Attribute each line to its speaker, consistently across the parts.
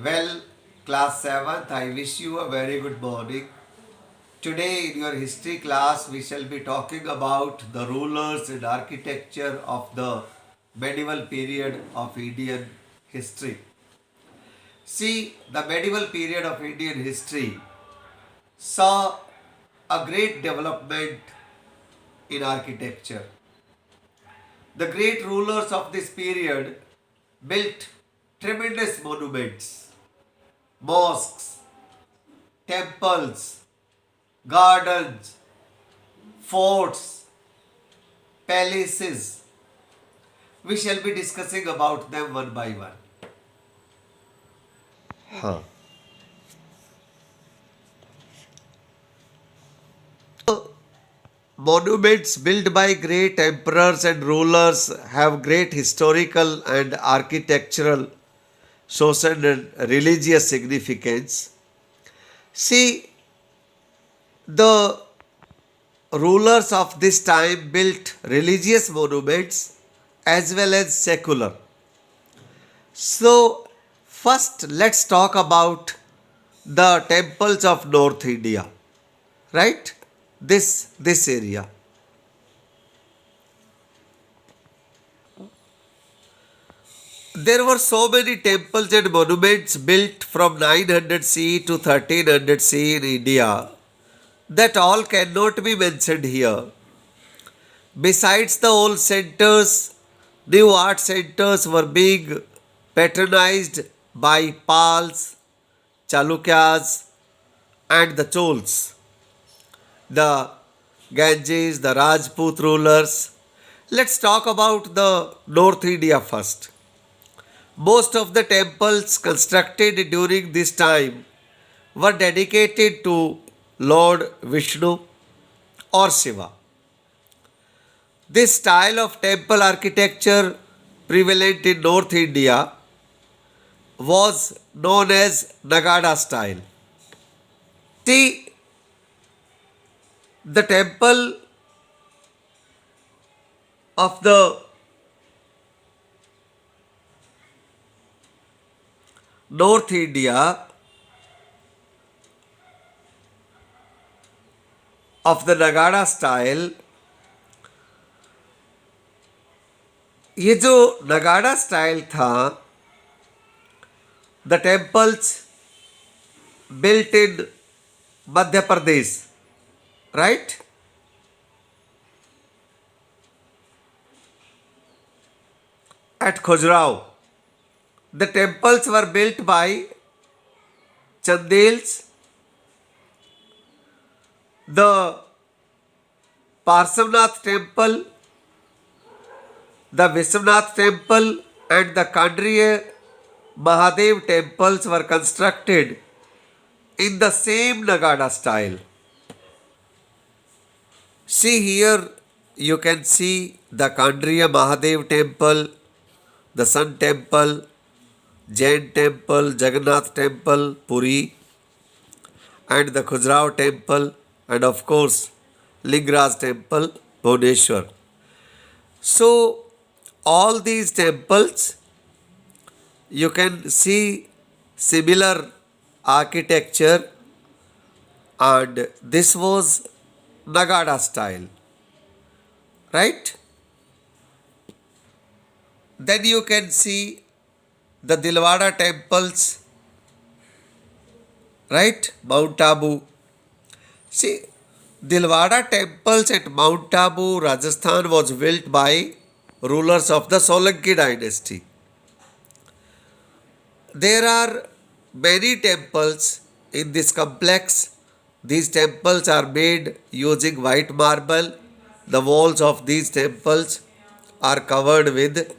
Speaker 1: Well, class 7th, I wish you a very good morning. Today, in your history class, we shall be talking about the rulers and architecture of the medieval period of Indian history. See, the medieval period of Indian history saw a great development in architecture. The great rulers of this period built tremendous monuments, mosques, temples, gardens, forts, palaces. We shall be discussing about them one by one. Huh. Monuments built by great emperors and rulers have great historical and architectural, social and religious significance. See, the rulers of this time built religious monuments as well as secular. So, first let's talk about the temples of North India, right? This area. There were so many temples and monuments built from 900 CE to 1300 CE in India that all cannot be mentioned here. Besides the old centers, new art centers were being patronized by Pals, Chalukyas, and the Chols, the Ganges, the Rajput rulers. Let's talk about the North India first. Most of the temples constructed during this time were dedicated to Lord Vishnu or Shiva. This style of temple architecture prevalent in North India was known as Nagada style. See, the temple of the North India of the Nagada style, ये जो नगाड़ा style था, the temples built in Madhya Pradesh, right? At Khajuraho. The temples were built by Chandels, the Parsavnath temple, the Vishwanath temple, and the Kandriya Mahadev temples were constructed in the same Nagada style. See here, you can see the Kandriya Mahadev temple, the Sun temple, Jain temple, Jagannath temple, Puri, and the Khajuraho temple, and of course, Lingaraj temple, Bhubaneswar. So, all these temples, you can see similar architecture, and this was Nagada style, right? Then you can see the Dilwara temples, right? Mount Abu. See, Dilwara temples at Mount Abu, Rajasthan was built by rulers of the Solanki dynasty. There are many temples in this complex. These temples are made using white marble. The walls of these temples are covered with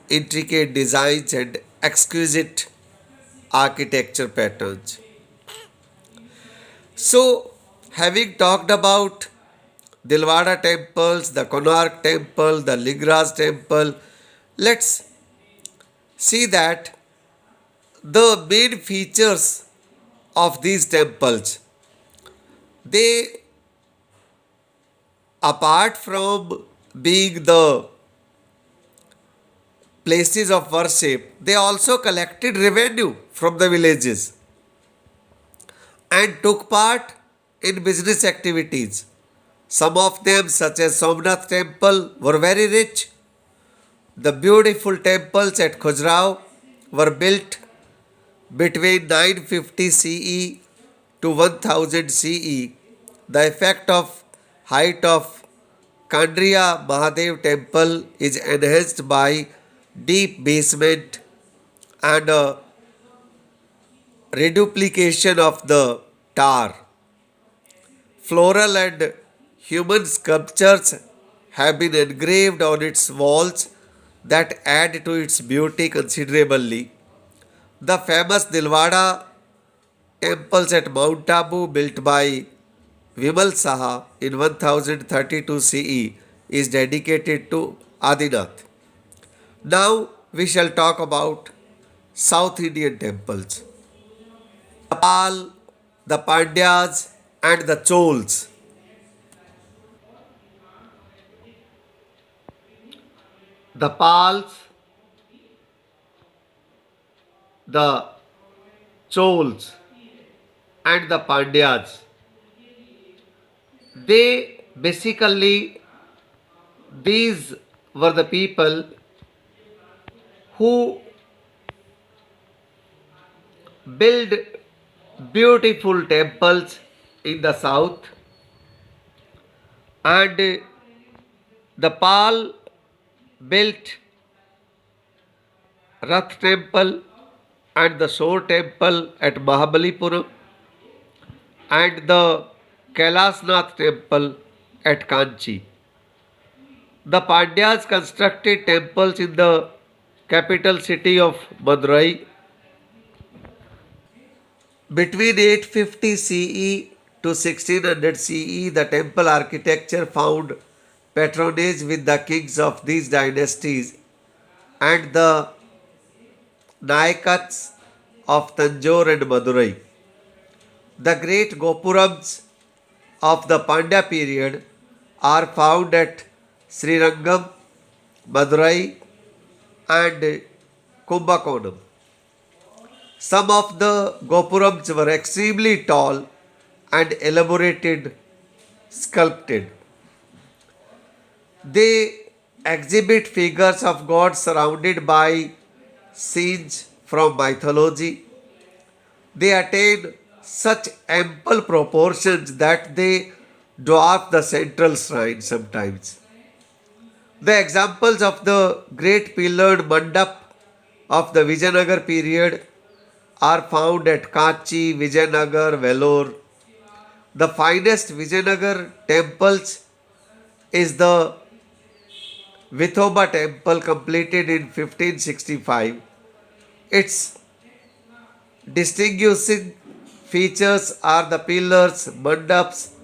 Speaker 1: intricate designs and exquisite architecture patterns. So, having talked about Dilwara temples, the Konark temple, the Lingaraj temple, let's see that the main features of these temples, they, apart from being the places of worship, they also collected revenue from the villages and took part in business activities. Some of them, such as Somnath Temple, were very rich. The beautiful temples at Khajuraho were built between 950 CE to 1000 CE. The effect of height of Kandriya Mahadev temple is enhanced by deep basement and a reduplication of the tower. Floral and human sculptures have been engraved on its walls that add to its beauty considerably. The famous Dilwada temples at Mount Abu, built by Vimal Saha in 1032 CE, is dedicated to Adinath. Now we shall talk about South Indian temples. The Pal, the Pandyas, and the Chols. The Pals, the Chols, and the Pandyas. They basically, these were the people who built beautiful temples in the south, and the Pal built Rath temple and the Shore temple at Mahabalipuram and the Kailasnath temple at Kanchi. The Pandyas constructed temples in the capital city of Madurai. Between 850 CE to 1600 CE, the temple architecture found patronage with the kings of these dynasties and the Nayakats of Tanjore and Madurai. The great Gopurams of the Pandya period are found at Srirangam, Madurai, and Kumbakonam. Some of the Gopurams were extremely tall and elaborated, sculpted. They exhibit figures of gods surrounded by scenes from mythology. They attain such ample proportions that they dwarf the central shrine sometimes. The examples of the great pillared mandap of the Vijayanagar period are found at Kachi, Vijayanagar, Vellore. The finest Vijayanagar temples is the Vithoba temple, completed in 1565. Its distinguishing features are the pillars, mandaps,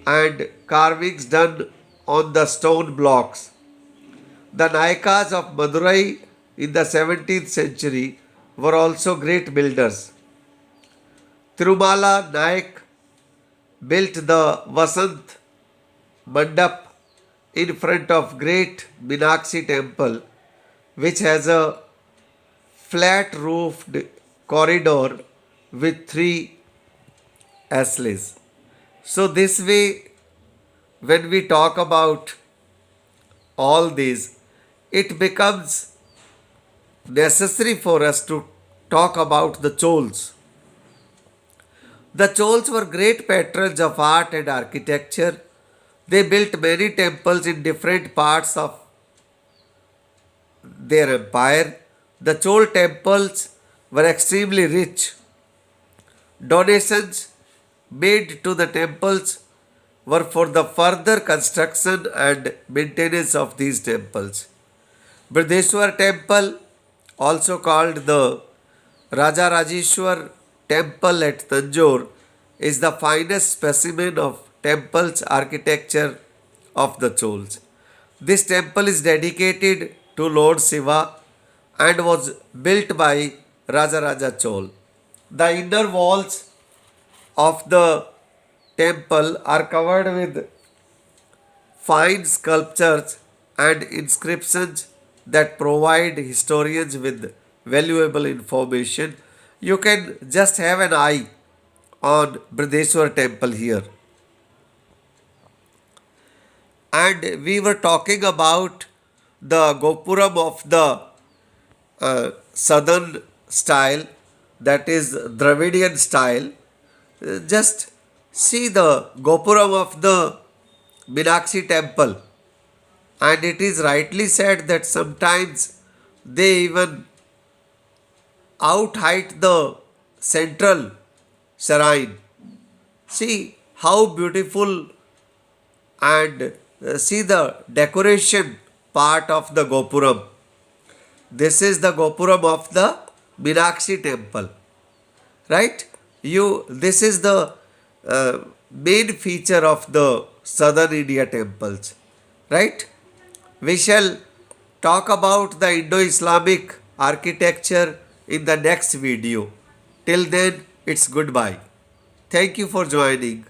Speaker 1: and carvings done on the stone blocks. The Nayakas of Madurai in the 17th century were also great builders. Tirumala Nayak built the Vasant Mandap in front of great Minakshi temple, which has a flat roofed corridor with three asleys. So, this way, when we talk about all these, it becomes necessary for us to talk about the Chols. The Chols were great patrons of art and architecture. They built many temples in different parts of their empire. The Chol temples were extremely rich. Donations made to the temples were for the further construction and maintenance of these temples. Brideshwar temple, also called the Raja Rajeshwar temple at Tanjore, is the finest specimen of temple's architecture of the Chols. This temple is dedicated to Lord Shiva and was built by Raja Raja Chol. The inner walls of the temple are covered with fine sculptures and inscriptions that provide historians with valuable information. You can just have an eye on Brideshwar temple here. And we were talking about the Gopuram of the southern style, that is Dravidian style. Just see the Gopuram of the Meenakshi temple, and it is rightly said that sometimes they even out height the central shrine. See how beautiful, and see the decoration part of the Gopuram. This is the Gopuram of the Meenakshi temple, right? This is the main feature of the southern India temples, right? We shall talk about the Indo-Islamic architecture in the next video. Till then, it's goodbye. Thank you for joining.